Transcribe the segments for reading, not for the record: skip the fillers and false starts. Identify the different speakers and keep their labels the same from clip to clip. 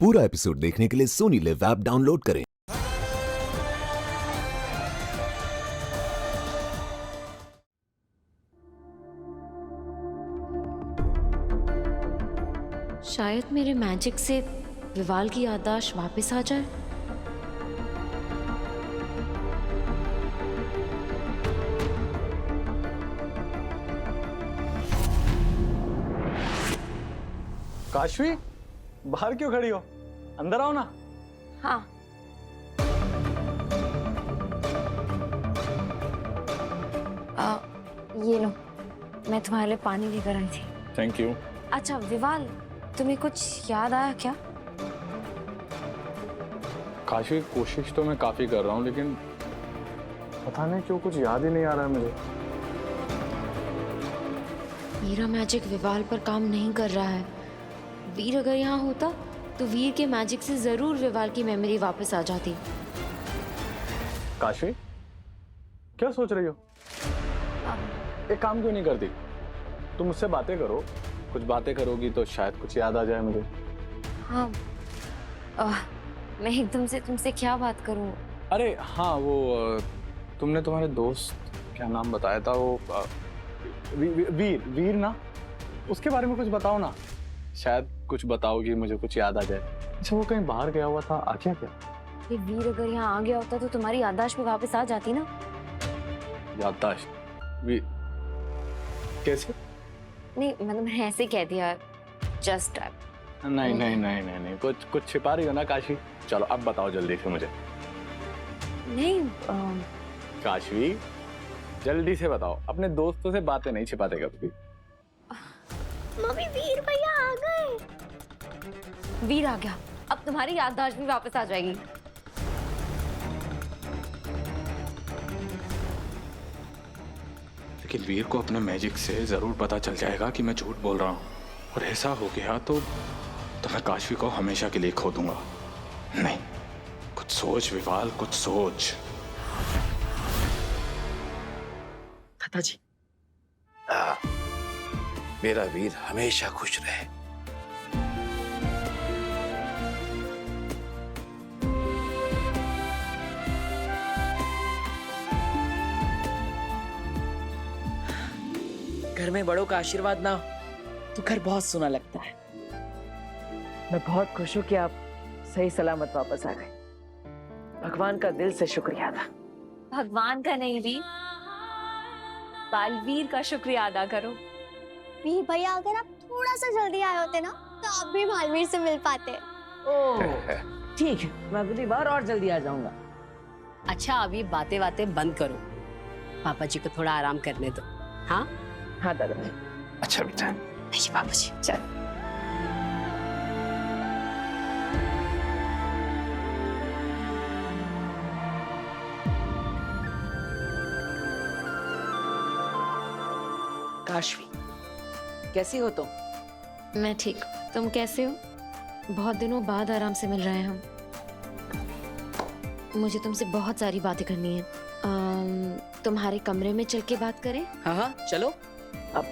Speaker 1: पूरा एपिसोड देखने के लिए सोनी लिव ऐप डाउनलोड करें।
Speaker 2: शायद मेरे मैजिक से विवाल की याददाश्त वापस आ जाए।
Speaker 3: काशवी, बाहर क्यों खड़ी हो? अंदर आओ ना।
Speaker 2: हाँ। ये लो, मैं तुम्हारे लिए पानी लेकर आई थी।
Speaker 3: Thank you.
Speaker 2: अच्छा विवाल, तुम्हें कुछ याद आया क्या?
Speaker 3: काशवी, कोशिश तो मैं काफी कर रहा हूँ, लेकिन पता नहीं क्यों कुछ याद ही नहीं आ रहा है मुझे।
Speaker 2: मेरा मैजिक विवाल पर काम नहीं कर रहा है। वीर अगर यहाँ होता तो वीर के मैजिक से जरूर विवाल की मेमोरी वापस आ जाती।
Speaker 3: काशवी, क्या सोच रही हो? एक काम क्यों नहीं करती? तुम मुझसे बातें करो, कुछ बातें करोगी तो शायद कुछ याद आ जाए मुझे।
Speaker 2: हाँ, मैं एकदम से तुमसे क्या बात करूँ?
Speaker 3: अरे हाँ, वो तुमने तुम्हारे दोस्त क्या नाम बताया था, वो वीर वीर ना, उसके बारे में कुछ बताओ ना। शायद कुछ बताओगी, मुझे कुछ याद आ जाए। अच्छा, वो कहीं बाहर गया हुआ था, आ गया क्या?
Speaker 2: ये वीर अगर यहाँ आ गया होता तो तुम्हारी याददाश्त भी वापस आ जाती ना।
Speaker 3: याददाश्त? वीर कैसे?
Speaker 2: नहीं मतलब मैंने ऐसे कह दिया, जस्ट
Speaker 3: नहीं नहीं नहीं नहीं नहीं, कुछ छिपा रही हो ना काशी। चलो अब बताओ जल्दी से मुझे।
Speaker 2: नहीं
Speaker 3: काशवी, जल्दी से बताओ, अपने दोस्तों से बातें नहीं छिपाते कभी।
Speaker 2: मम्मी, वीर भैया आ गए। वीर आ गया, अब तुम्हारी याददाश्त भी वापस आ जाएगी।
Speaker 4: लेकिन वीर को अपने मैजिक से जरूर पता चल जाएगा कि मैं झूठ बोल रहा हूँ, और ऐसा हो गया तो मैं काशवी को हमेशा के लिए खो दूंगा। नहीं, कुछ सोच विवाल, कुछ सोच।
Speaker 5: दादाजी, मेरा वीर हमेशा खुश रहे। घर में बड़ों का आशीर्वाद ना हो तो घर बहुत सुना लगता है। मैं बहुत खुश हूँ कि आप सही सलामत वापस आ गए। भगवान का दिल से शुक्रिया था।
Speaker 2: भगवान का नहीं वीर, बालवीर का शुक्रिया अदा करो।
Speaker 6: वीर भैया, अगर आप थोड़ा सा जल्दी आए होते ना तो आप भी भालवीर से मिल पाते।
Speaker 7: ओह ठीक है, मैं अगली बार और जल्दी आ जाऊंगा।
Speaker 8: अच्छा, अब ये बातें बातें बंद करो, पापा जी को थोड़ा आराम करने दो। हाँ
Speaker 7: हाँ दादाजी।
Speaker 5: अच्छा बेटा।
Speaker 8: नहीं पापा जी, चल।
Speaker 7: काशवी, कैसी हो तुम?
Speaker 2: मैं ठीक, तुम कैसे हो? बहुत दिनों बाद आराम से मिल रहे हैं हम। मुझे तुमसे बहुत सारी बातें करनी है। तुम्हारे कमरे में चल के बात करें?
Speaker 7: हाँ हाँ चलो। अब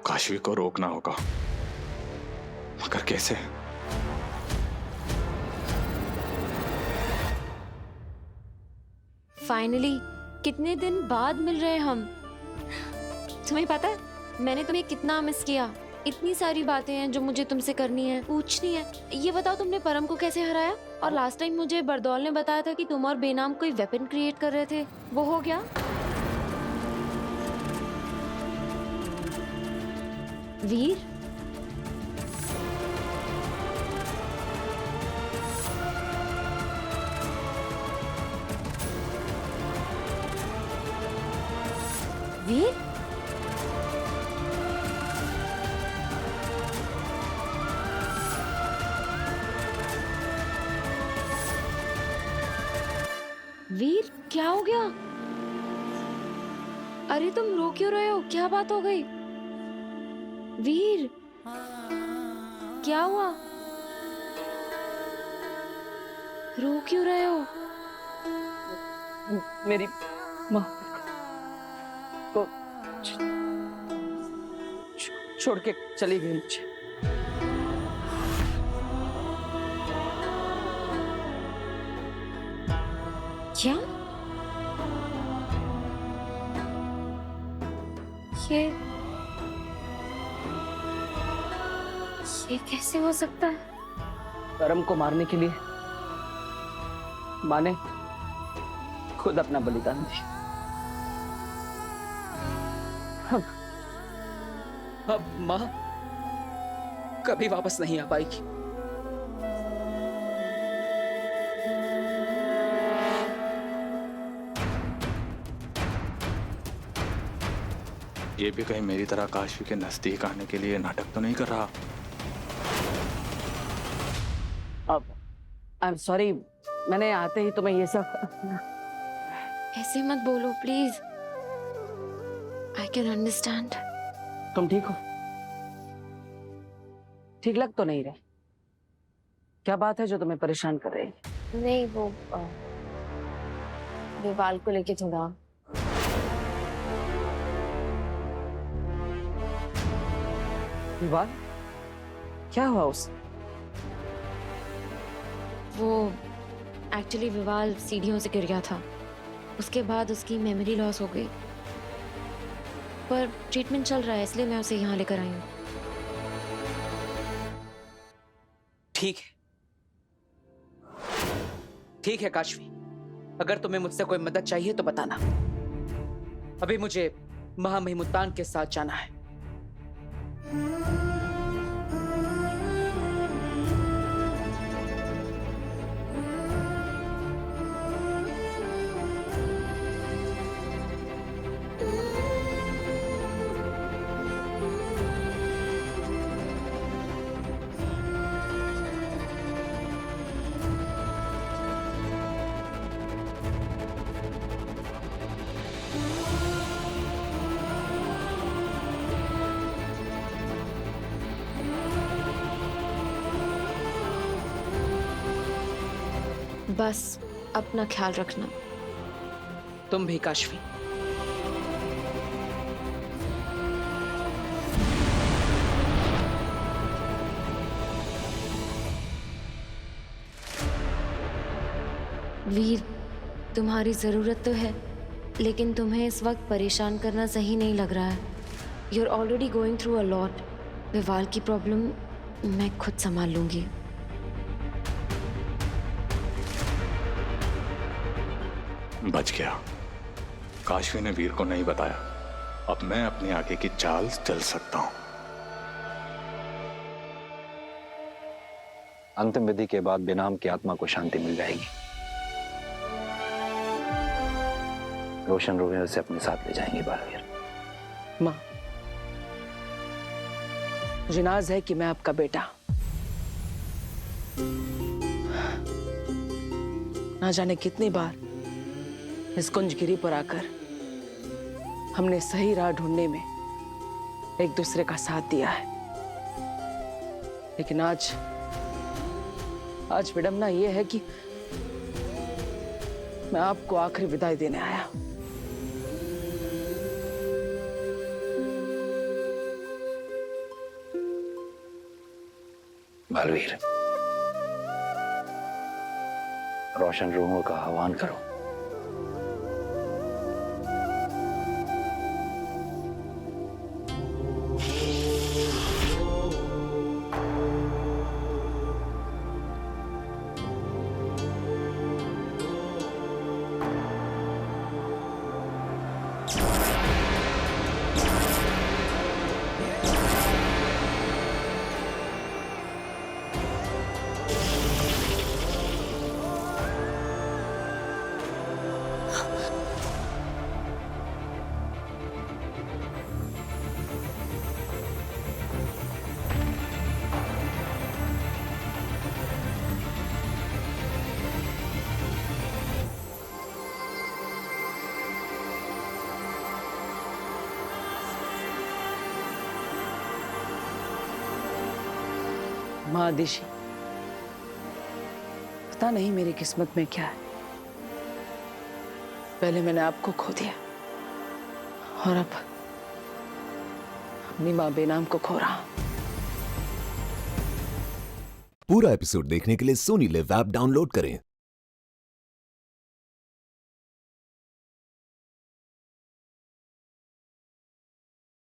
Speaker 4: काशवी को रोकना होगा, मगर कैसे?
Speaker 2: फाइनली कितने दिन बाद मिल रहे हैं हम। तुम्हें पता है मैंने तुम्हें कितना मिस किया। इतनी सारी बातें हैं जो मुझे तुमसे करनी है, पूछनी है। ये बताओ, तुमने परम को कैसे हराया? और लास्ट टाइम मुझे बरदौल ने बताया था कि तुम और बेनाम कोई वेपन क्रिएट कर रहे थे, वो हो गया? वीर, वीर, वीर क्या हो गया? अरे तुम रो क्यों रहे हो? क्या बात हो गई? वीर क्या हुआ? रो क्यों रहे हो?
Speaker 7: मेरी माँ को
Speaker 5: छोड़ के चली गई मुझे।
Speaker 2: क्या? ये कैसे हो सकता है?
Speaker 5: परम को मारने के लिए माँ ने खुद अपना बलिदान दिया। अब माँ कभी वापस नहीं आ पाएगी।
Speaker 4: ये भी कहीं मेरी तरह काशवी के नजदीक आने के लिए नाटक तो नहीं कर रहा?
Speaker 5: अब आई एम सॉरी, मैंने आते ही तुम्हें ये सब।
Speaker 2: ऐसे मत बोलो प्लीज। I can understand.
Speaker 5: तुम ठीक हो? ठीक लग तो नहीं रहे? क्या बात है जो तुम्हें परेशान कर रही है?
Speaker 2: नहीं, वो विवाल को लेके थोड़ा।
Speaker 5: विवाल? क्या हुआ उस?
Speaker 2: वो एक्चुअली विवाल सीढ़ियों से गिर गया था। उसके बाद उसकी मेमोरी लॉस हो गई, पर ट्रीटमेंट चल रहा है, इसलिए मैं उसे यहाँ लेकर आई हूँ।
Speaker 9: ठीक है, ठीक है काशवी, अगर तुम्हें मुझसे कोई मदद चाहिए तो बताना। अभी मुझे महामहिमुतान के साथ जाना है।
Speaker 2: बस अपना ख्याल रखना।
Speaker 9: तुम भी काशवी।
Speaker 2: वीर, तुम्हारी जरूरत तो है, लेकिन तुम्हें इस वक्त परेशान करना सही नहीं लग रहा है। You are already going through a lot. विवाल की प्रॉब्लम मैं खुद संभाल लूंगी।
Speaker 4: बच गया। काशवी ने वीर को नहीं बताया। अब मैं अपनी आगे की चाल चल सकता हूं।
Speaker 10: अंतिम विधि के बाद बेनाम की आत्मा को शांति मिल जाएगी। रोशन रूहें उसे अपने साथ ले जाएंगे बालवीर।
Speaker 5: माँ, मुझे नाज है कि मैं आपका बेटा, ना जाने कितनी बार इस कुंजगिरी पर आकर हमने सही राह ढूंढने में एक दूसरे का साथ दिया है, लेकिन आज विडंबना यह है कि मैं आपको आखिरी विदाई देने आया।
Speaker 10: बालवीर, रोशन रूहों का आह्वान करो।
Speaker 5: माँ आदिशी, पता नहीं मेरी किस्मत में क्या है। पहले मैंने आपको खो दिया और अब अपनी माँ बेनाम को खो रहा हूँ।
Speaker 1: पूरा एपिसोड देखने के लिए सोनी लिव ऐप डाउनलोड करें।